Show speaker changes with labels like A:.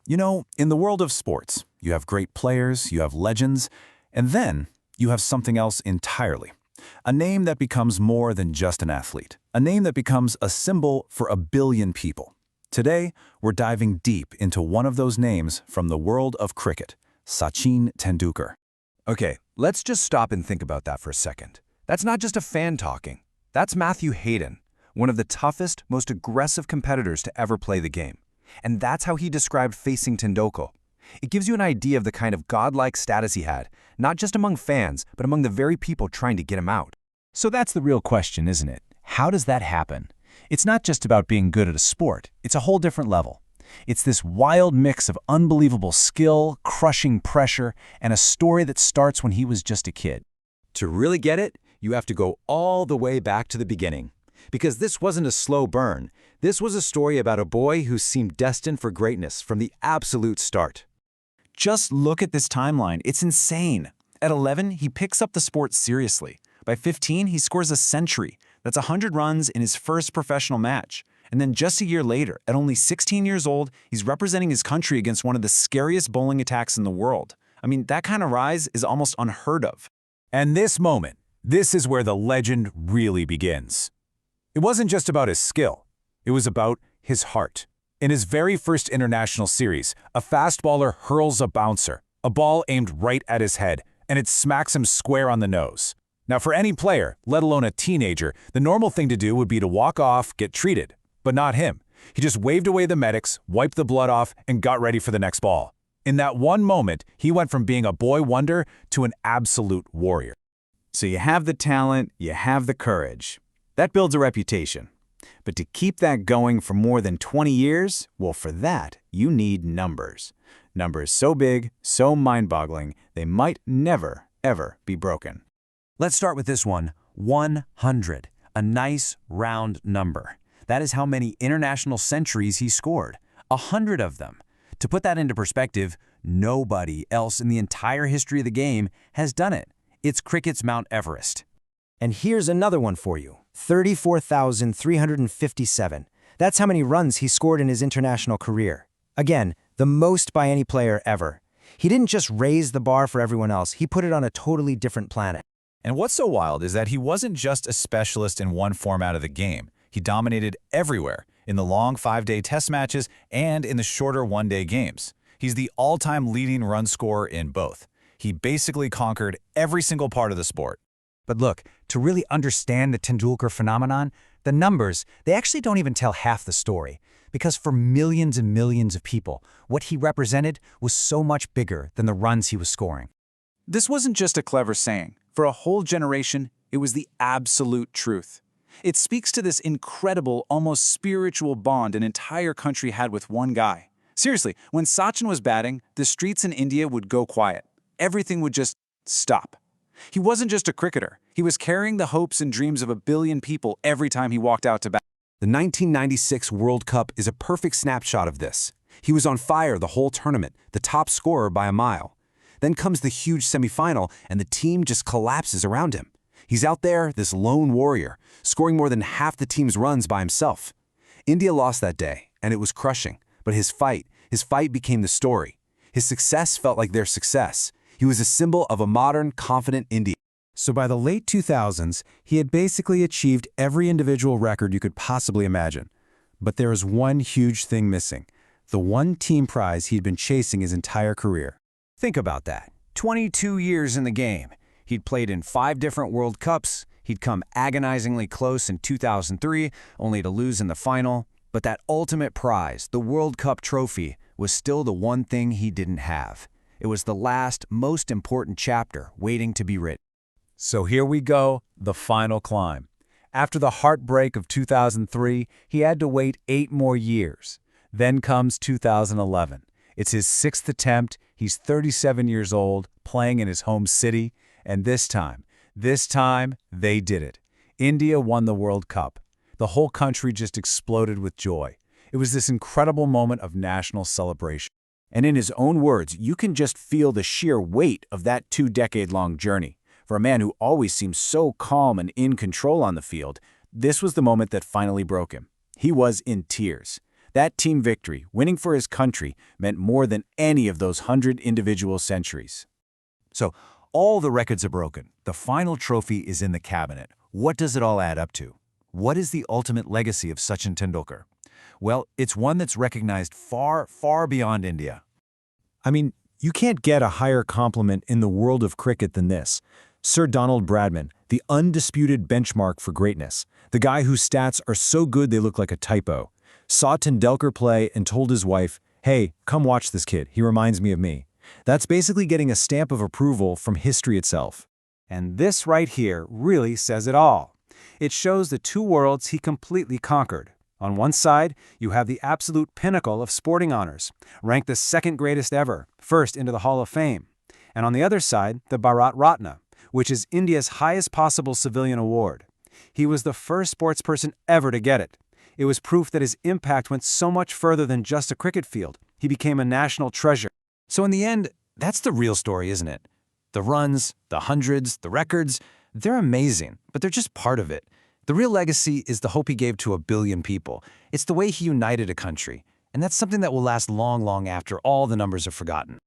A: You know, in the world of sports, you have great players, you have legends, and then you have something else entirely. A name that becomes more than just an athlete. A name that becomes a symbol for a billion people. Today, we're diving deep into one of those names from the world of cricket, Sachin Tendulkar.
B: Okay, let's just stop and think about that for a second. That's not just a fan talking. That's Matthew Hayden, one of the toughest, most aggressive competitors to ever play the game. And that's how he described facing Tendulkar. It gives you an idea of the kind of godlike status he had, not just among fans, but among the very people trying to get him out.
C: So that's the real question, isn't it? How does that happen? It's not just about being good at a sport. It's a whole different level. It's this wild mix of unbelievable skill, crushing pressure, and a story that starts when he was just a kid.
D: To really get it, you have to go all the way back to the beginning. Because this wasn't a slow burn. This was a story about a boy who seemed destined for greatness from the absolute start.
A: Just look at this timeline. It's insane. At 11, he picks up the sport seriously. By 15, he scores a century. That's 100 runs in his first professional match. And then just a year later, at only 16 years old, he's representing his country against one of the scariest bowling attacks in the world. I mean, that kind of rise is almost unheard of.
C: And this moment, this is where the legend really begins. It wasn't just about his skill. It was about his heart. In his very first international series, a fast bowler hurls a bouncer, a ball aimed right at his head, and it smacks him square on the nose. Now, for any player, let alone a teenager, the normal thing to do would be to walk off, get treated. But not him. He just waved away the medics, wiped the blood off, and got ready for the next ball. In that one moment, he went from being a boy wonder to an absolute warrior.
E: So you have the talent, you have the courage. That builds a reputation. But to keep that going for more than 20 years, well, for that, you need numbers. Numbers so big, so mind-boggling, they might never, ever be broken.
C: Let's start with this one, 100, a nice round number. That is how many international centuries he scored, 100 of them. To put that into perspective, nobody else in the entire history of the game has done it. It's cricket's Mount Everest.
F: And here's another one for you, 34,357. That's how many runs he scored in his international career. Again, the most by any player ever. He didn't just raise the bar for everyone else, he put it on a totally different planet.
A: And what's so wild is that he wasn't just a specialist in one format of the game. He dominated everywhere, in the long 5-day test matches and in the shorter 1-day games. He's the all-time leading run scorer in both. He basically conquered every single part of the sport.
C: But look, to really understand the Tendulkar phenomenon, the numbers, they actually don't even tell half the story. Because for millions and millions of people, what he represented was so much bigger than the runs he was scoring.
A: This wasn't just a clever saying. For a whole generation, it was the absolute truth. It speaks to this incredible, almost spiritual bond an entire country had with one guy. Seriously, when Sachin was batting, the streets in India would go quiet. Everything would just stop. He wasn't just a cricketer. He was carrying the hopes and dreams of a billion people every time he walked out to bat.
B: The 1996 World Cup is a perfect snapshot of this. He was on fire the whole tournament, the top scorer by a mile. Then comes the huge semifinal, and the team just collapses around him. He's out there, this lone warrior, scoring more than half the team's runs by himself. India lost that day, and it was crushing. But his fight became the story. His success felt like their success. He was a symbol of a modern, confident India.
C: So by the late 2000s, he had basically achieved every individual record you could possibly imagine. But there was one huge thing missing, the one team prize he'd been chasing his entire career.
E: Think about that. 22 years in the game. He'd played in 5 different World Cups. He'd come agonizingly close in 2003, only to lose in the final. But that ultimate prize, the World Cup trophy, was still the one thing he didn't have. It was the last, most important chapter waiting to be written.
C: So here we go, the final climb. After the heartbreak of 2003, he had to wait 8 more years. Then comes 2011. It's his 6th attempt. He's 37 years old, playing in his home city. And this time, they did it. India won the World Cup. The whole country just exploded with joy. It was this incredible moment of national celebration.
E: And in his own words, you can just feel the sheer weight of that 2-decade-long journey. For a man who always seemed so calm and in control on the field, this was the moment that finally broke him. He was in tears.
C: That team victory, winning for his country, meant more than any of those 100 individual centuries. So, all the records are broken. The final trophy is in the cabinet. What does it all add up to? What is the ultimate legacy of Sachin Tendulkar? Well, it's one that's recognized far, far beyond India.
E: I mean, you can't get a higher compliment in the world of cricket than this. Sir Donald Bradman, the undisputed benchmark for greatness, the guy whose stats are so good they look like a typo, saw Tendulkar play and told his wife, "Hey, come watch this kid, he reminds me of me." That's basically getting a stamp of approval from history itself. And this right here really says it all. It shows the two worlds he completely conquered. On one side, you have the absolute pinnacle of sporting honors, ranked the second greatest ever, first into the Hall of Fame. And on the other side, the Bharat Ratna, which is India's highest possible civilian award. He was the first sportsperson ever to get it. It was proof that his impact went so much further than just a cricket field. He became a national treasure.
C: So in the end, that's the real story, isn't it? The runs, the hundreds, the records, they're amazing, but they're just part of it. The real legacy is the hope he gave to 1 billion people. It's the way he united a country. And that's something that will last long, long after all the numbers are forgotten.